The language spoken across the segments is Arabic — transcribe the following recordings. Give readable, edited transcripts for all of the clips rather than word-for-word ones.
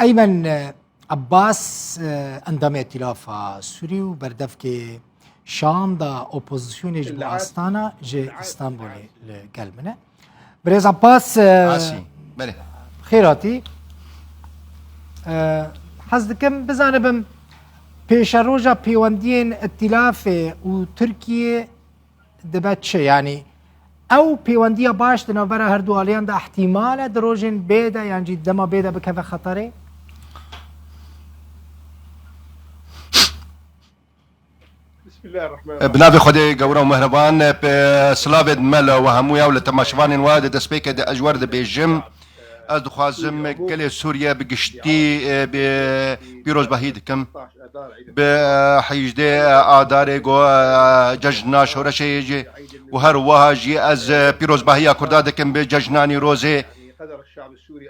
أيمن عباس اندام ائتلاف سوری و بردف که شام دا اپوزیسیونش با آستانا جه استانبول گلمنه برز عباس بله خیراتی حز دکم بزانبم پیش روژا پیوندین ائتلاف و ترکیه دبت چه یعنی او پیوندی باش دنابرا هر دو آلیان دا احتمال دروجن بیده یعنی جی دما بیده بکف خطره بنابي خدي قورا ومهربان بسلافد ملا وهمويا ولا تماشفان واد دسبيك اجوار بيجم از دخوازم كل سوريا بقشتي بيروز بهيدكم بحيجدي آداري جو ججنا شورشي يجي وهر واجي از بيروز بهيا كردادكم بججناني روزي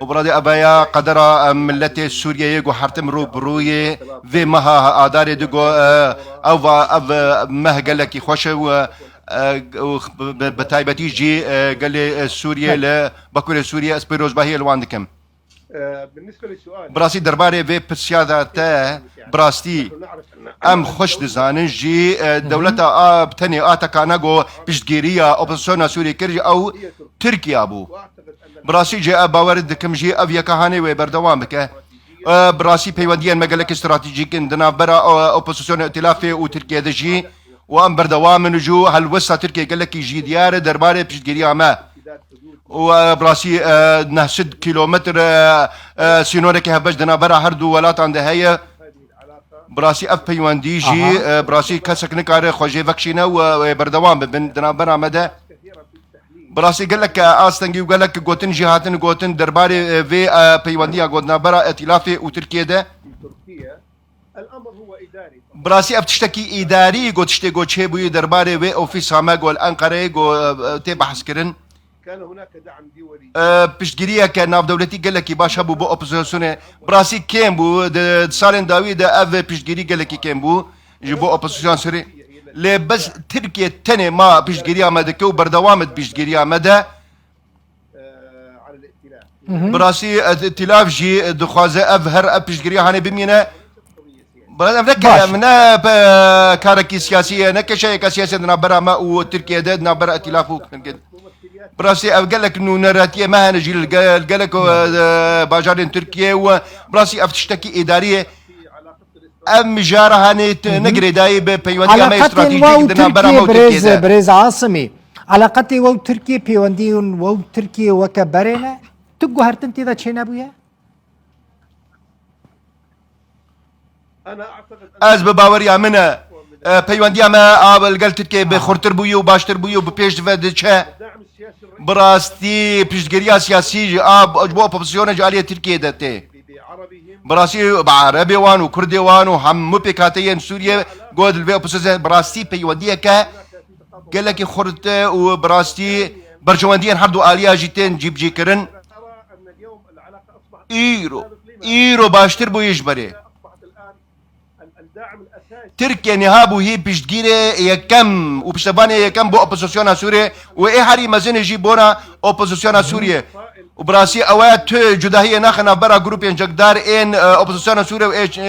وبرادي أبايا قدر ملتي سوريا يجو حرتم رو بروي في مها آداري دقو أو مه قالك خوش و بتايبتي جي قال لي سوريا لا بكل سوريا اسبيروز باهي اللي عندكم بالنسبه للسؤال براسي درباري في بسيادة تا براستي ام خوش دزانن جي دولتا بتني كان جو بيشتغيريا اوبوزيسيون سوري كرجي او تركيا ابو براسي جاء باورد كم جي افيا كهاني وبردوام بك براسي بيوديان مقالك استراتيجيك عندنا برا اوبوزيسيون ائتلافي وتركيا دجي وام بردوام نجو هالوسط تركيا قال لك يجي ديار درباري بيشتغيريا ما وبراسي نهسد كيلومتر سينورك هبج دنا برا هردو ولات عند هي براسي اف بيواندي جي براسي كسك نكار خوجي فكشينا وبردوام بن دنا برا مدى براسي قال لك استنجي وقال لك جوتن جهاتن جوتن درباري في بيواندي قدنا برا ائتلافي وتركيا ده الامر هو اداري براسي بتشتكي اداري قلت تشتكي قلت شي بوي درباري في اوفيس هما قول انقره قول تبحث كرن كان هناك دعم دولي بشتگیریه که ناف دولتی گله کی باشه بو اپوزیسیون براسي کم بو سالن داوی ده اف بشتگیری گله کی کم بو جبو اپوزیسیون سری لی بس ترکیه تنه ما بشتگیری آمده که و بردوامت بشتگیری آمده على الائتلاف براسي ائتلاف جي دخوازه اف هر بشتگیری هانه بمینه برای نکه منا کارکی سیاسیه نکه شيء سیاسی دنا برا ما و ترکیه ده دنا برا ائتلافو كده براسي او قال لك انه نراتيه ما نجي قال لك باجارين تركيا وبراسي افتشتكي اداريه ام جارها نقري دايب بيوندي ما استراتيجي دنا برا بريز عاصمي علاقتي و تركيا بيوندي و تركيا وكبرنا تقو هرتنتي ذا تشينا بويا انا اعتقد از بباوريا منا بيوندي ما قال تركيا بخورتر بويو وباشتر بويو ببيش دفا براستي بيشتغيريا سياسي اجبو اوبوزيسيون جاليه تركيا دتي براسي بعربي وان وكردي وان وهم مبيكاتين سوريا قود البي اوبوزيسيون براستي بيوديا كا قال لك خرت وبراستي برجوانديان حردو اليا جيتين جيب جيكرن ارى ان اليوم العلاقه اصبحت ايرو باشتر بو يجبري اصبحت الان الداعم الاساسي تركيا نهابو هي بيشتغيري يكم وبشتباني يكم بو اوبوزيسيون سوريا واي حري مازن يجيبونا اوبوزيسيون سوريا وبراسي اوقات جداهيه ناخنا برا جروب ينجدار ان اوبوزيسيون سوريا وايش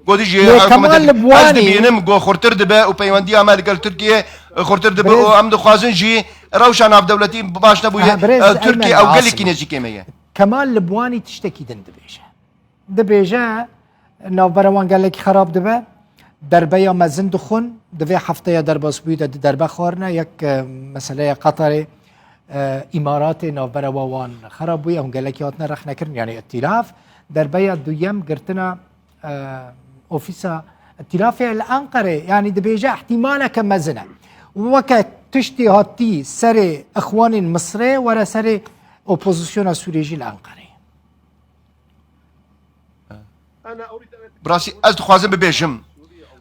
قوديجي كمال لبواني بينم جو خورتر دبا وبيوندي عمل قال تركيا خورتر دبا وعمد خوازن جي روشان عبد دولتي باش نبويا تركيا او قال لك كينيزي كيميه كمال لبواني تشتكي دبيجا ناو بروان قال لك خراب دبا دربيا مازن دخون دبي حفتيا درباس بيدا دربا خورنا يك مسألة قطري امارات ناو بروان خراب بويا هم قال لك ياتنا رح نكرن يعني ائتلاف دربيا دويم قرتنا اوفيسا ائتلاف الانقره يعني دبيجا احتمالا كمزنه وكا تشتي هاتي سري اخوان مصري ورا سري اوبوزيسيون سوريجي الانقره انا اريد ان براسي از خوازم ببيجم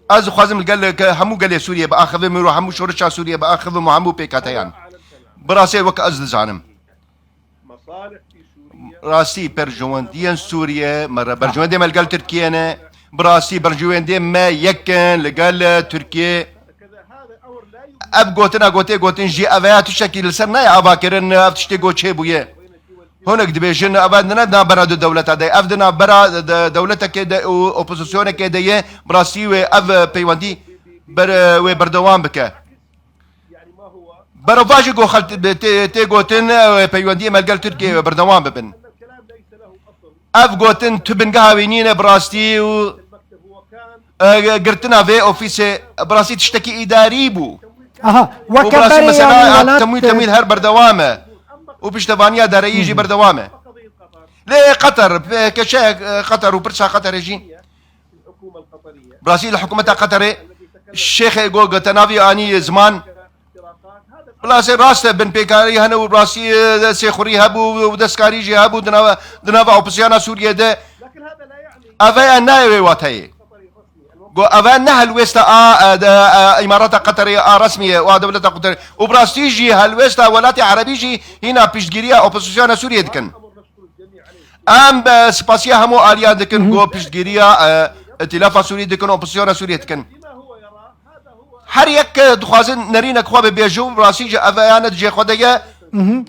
از خوازم قال لك همو قال سوريا باخذ ميرو همو شورشا سوريا باخذ همو بيكاتيان براسي وك از زانم مصالح في سوريا راسي برجوانديان سوريا مرة برجواندي ما قال تركيا براسي برجواندي ما يكن لقال تركيا هذا امر لا اب قوتنا قوتين جي افيات الشكل سنة يا اباكرن افتشتي قوت شي بويا هناك دبيجن أبدنا نابرا دولة هذا أفدنا برا دولة كده أوبوزيسيون كده براسي وأف بيواندي وبردوام بك يعني ما هو برا فاجي جو خلت تيجوتن بيواندي ملقال تركيا وبردوام ببن أن الكلام ليس له أصل. أف جوتن تبن قهوينين براستي و المكتب هو كان قرتنا في أوفيس براسي تشتكي إداري بو اها وبراسي وكبري مثلا يعني تمويل هر بردوامه وبيشتفانيا داري يجي بردوامه قضية قطر ليه قطر كشاك قطر وبرشا قطر يجي الحكومة القطرية برازيل حكومة قطر الشيخ يقول تنافي اني زمان اختراقات هذا براسي راس بن بيكاري هنا وبراسي سيخوري هبو ودسكاري جي هبو دنافا اوبسيانا سوريا ده لكن هذا لا يعني افا ناوي واتهي قطري رسمي جو افا نهل ويستا امارات قطرية رسمية ودولة قطرية وبراسي جي هالويستا ولاتي عربي جي هنا بيشتغيريا اوبسيانا سوريا دكن امر نشكر الجميع عليه. ام سباسيا همو اليا دكن جو بيشتغيريا ائتلاف سوري دكن اوبسيانا سوريا دكن بما هو يرى هذا هو هر یک دخوازن نرینک خواب بیجو راسی جه افیانت جه خودگه سياسي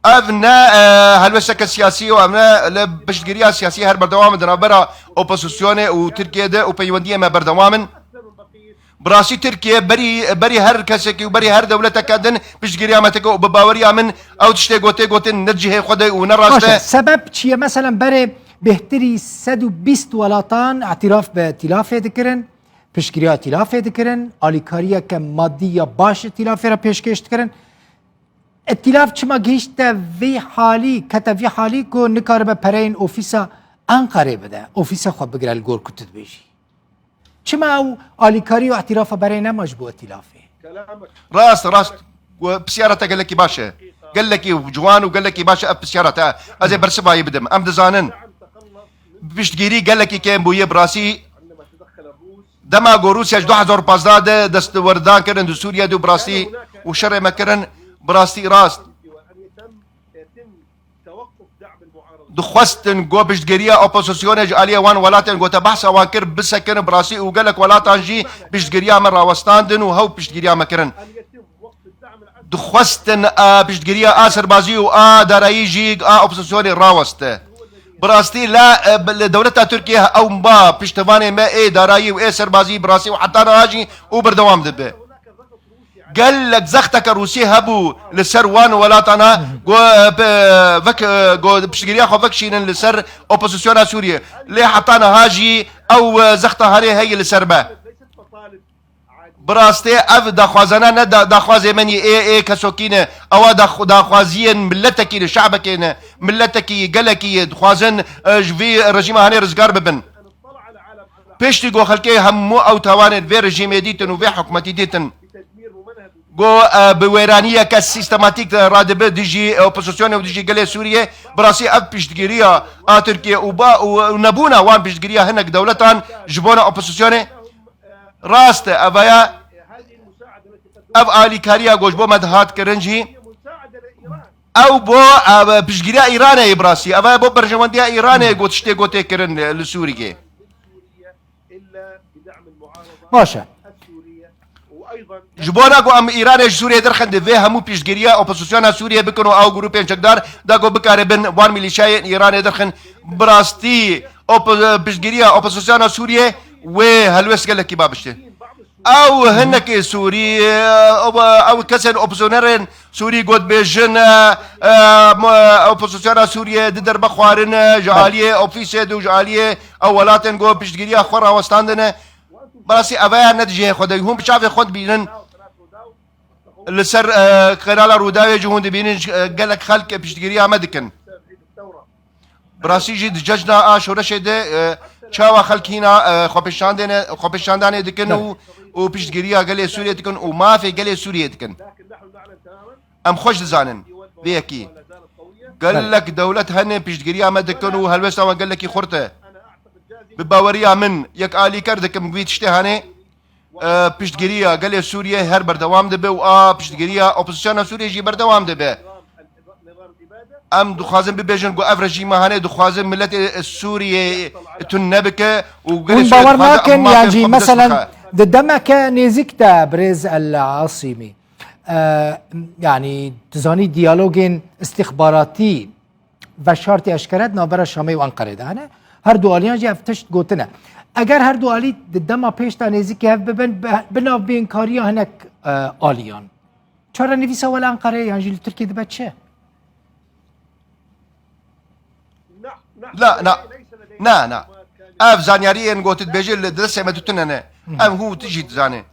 افنا هلوسك سياسي وامنا لبشتگیری سیاسی هر بردوام درابرا اپوزیسیون و ترکیه ده و پیوندی ما بردوام اكثر من بقيه براسي تركيا بري هر كسكي وبري هر دولة كادن بشتگیری ما تكو بباوري من او تشتي گوتن نجه خود باشه ونراسته سبب چیه مثلا برای بهتری 120 ولاتان اعتراف به ائتلاف دکرن پشگیری ائتلاف دکرن آلیکاریه که مادی یا باش ائتلاف را پیشکش دکرن ائتلاف چما گیشت وی حالی کتا وی حالی کو نکار به پرین اوفیسا انقره بده اوفیسا خواب بگره الگور کتت بیشی چما او آلیکاری و اعتراف برای نمجبو ائتلافه كلامك راست وبسيارته قال لك باشا قال لك جوان وقال لك باشا بسيارته ازي برسبها يبدم ام دزانن نعم تخلص بشتگیری قال لك كان بويه براسي عندما تدخل الروس دما روسيا 2015 دست وردان كرن دو سوريا دو براسي وشر ما كرن براسي راست وان يتم توقف دعم المعارضه دخوستن جو بشتگیریا اپوزيسيون جاليه وان ولاتن جو تبحث وان كر بسكن براسي وقال لك ولاتن جي بشتگیریا مره وستاندن وهو بشتگیریا ما كرن ان يتم وقف الدعم العسكري دخوستن بشتگیریا اسربازي و دارایی جي اپوزيسيون راوست براستي لا دولتها تركيا او مبا بشتفاني ما ايه دارایی و ايه سربازي براسي وحتى راجي وبردوام دبه هناك ضغط روسي على قال لك زختك روسي هبو لسر وان ولاتنا جو فك جو بشتغيريا خو فكشين لسر اوبوزيسيون سوريا ليه حطانا هاجي او زختها هي لسر با ليست مطالب عاديه براستي اف داخوازنا ندا داخوازي مني اي كسوكينه او داخوازين ملتكي شعبك ملتكي قالكي دخوازن في رجيم هاني رزقار ببن ان اطلع العالم على بيشتي جو خلكي همو او توان في رجيم ديتن وفي حكومتي ديتن تدمير ممنهج جو بويرانيه كسيستماتيك رادبه ديجي اوبوزيسيون وديجي قال سوريا براسي اف بيشتغيريا تركيا وبا ونبونا وان بيشتغيريا هناك دولتان جبونا اوبوزيسيون راست افايا هذه المساعده التي تقدمها اف الي كاريا جوجبو مدهات كرنجي هي مساعده لايران او بو بيشتغيريا ايران براسي افايا بو برجمانديا ايران جو تشتي جو تكرن لسوريا سوريا الا بدعم المعارضه باشه السوريه وايضا جبونا جو ام ايران سوريا درخند في همو بيشتغيريا اوبوزيسيون سوريا بكنو او جروبين شقدار دا جو بكاربن وان ميليشيا ايران درخن براستي بيشتغيريا اوبوزيسيون سوريا وهلوس قال لك بابشتي او هنك سوري او كسر اوبوزيونرين سوري قد بيجن اوبوزيسيون سوريا ددر بخوارن جاليه اوفيسيه دو جاليه اولاتن جو بيشتغيريا خورا وستاندنا براسي ابايا نتجه خدي هم بشاف خد بينن لسر قرالا روداوي جهون بينن قال لك خلق بيشتغيريا مدكن الثوره براسي جد ججنا شورشه ده چاوا خلقينا خوبشاندانه دكن و بيشتغيريا قال سوريا دكن وما في قال سوريا دكن لكن نحن نعلم تماما ام خوش زانن بيكي ولا زالت قويه قال لك دولة هن بيشتغيريا مدكن وهلوسا قال لك خرته انا اعتقد جازم بباوريا من يك آلي كردك مقبيت اشتهاني بيشتغيريا قال سوريا هر بردوام دبه و بيشتغيريا اوبوزيسيون سوريا جي بردوام دبه نظام الاباده ام دخوازن ببيجن جو افرجي ما هاني دخوازن ملت السوري تنبكه وقال ونباورنا كان يعني مثلا دمك نزكتا برز العاصمي يعني تزاني ديالوجين استخباراتي و شرطی اشکرت نابرا شامی و انقره ده نه هر دو آلیان جی افتشت گوتنه اگر هر دو آلی دما پیش تا نزی که ببن بنا بین کاری هنک آلیان چرا نویس اول انقره یعنی جلی ترکیه دبت چه؟ لا لا نا نا اف زانياريين قوت تبيجي درس ما تتنن ام هو تجي تزاني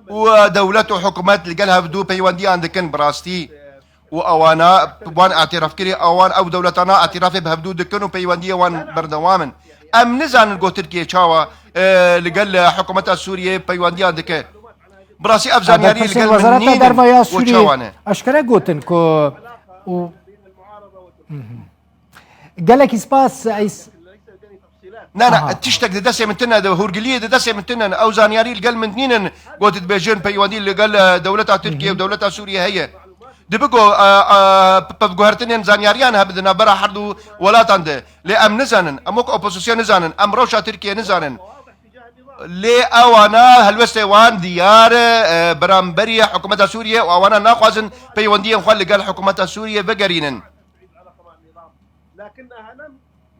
ودولته وحكومات اللي قالها بدو بيواندي عندكن براستي واوانا وان اعتراف كري اوان او دولتنا اعتراف بهبدو دكن وبيواندي وان بردوامن ام نزان قوت تركيا تشاوا اللي قال حكومات سوريا بيواندي عندك براسي اف زانياري اللي قال وزارت دربایا سوریه وتشاوانه اشکره گوتن که قالك سباس ايس لا لا تشتك دسي من تنا هورجليه دسي من تنا او زانياري اللي قال من اثنين قوت تبيجين بيواندي اللي قال دولتها تركيا ودولتها سوريا هي دبقوا هرتنين زانياريان هبدنا برا حردو ولا تند لأم نزانن اموك اوبوزيسيون نزانن ام روشا تركيا نزانن لي اوانا هلوستي وان ديار برامبريا حكومتها سوريا واوانا ناقوازن بيواندي خال اللي قال حكومتها سوريا بقرينن لكنها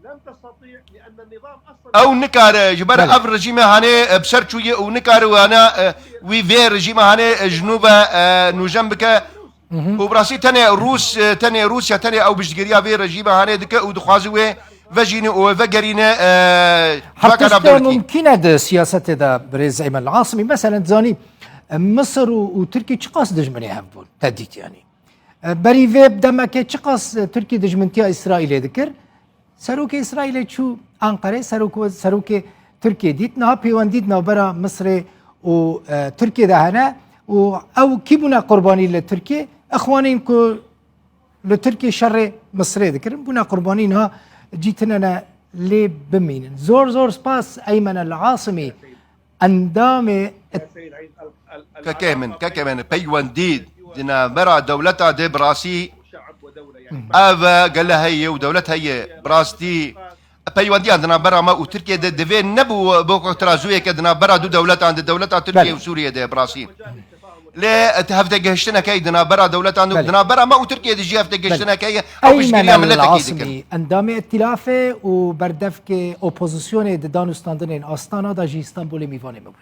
لم تستطيع لان النظام اصلا او نكار جبر اف رجيم هاني بسر شويه ونكار وانا ويفي رجيم هاني جنوبا نوجنبك وبراسي تاني روسيا تاني او بشتغريا في رجيم هاني دك ودخازوي فجيني وفجرينا حتى ممكنه ده سياسه ده بريز ايمن العاصمي مثلا زاني مصر وتركيا چقاس دجمني هبون تديت يعني بريفي بدمك چقاس تركيا دجمنتيا اسرائيل ذكر سروك اسرائيل شو انقره سروك تركيا ديت نها بيوانديت برا مصر وتركيا دهنا او كيبونا قرباني لتركيا اخوانين كو لتركيا شر مصر ذكر بونا قربانين ها جيتنا لي بمين زور سباس ايمن العاصمي اندام ككمن بيوانديت دنا برا دولتها دي براسي شعب ودوله يعني افا قال لها هي ودولتها هي براستي بيواندي عندنا برا ما وتركيا دي نبو بوكو ترازوية كدنا برا دو دولت عند دولتها تركيا وسوريا دي براسي ليه تهفت جهشتنا كي دنا برا دولت عند دنا برا ما وتركيا دي جهفت جهشتنا كي او بشكل العاصمي اندام ائتلافه وبردفك اوبوزيسيون دانستاندن استانا دا جي اسطنبول ميوانه مبوي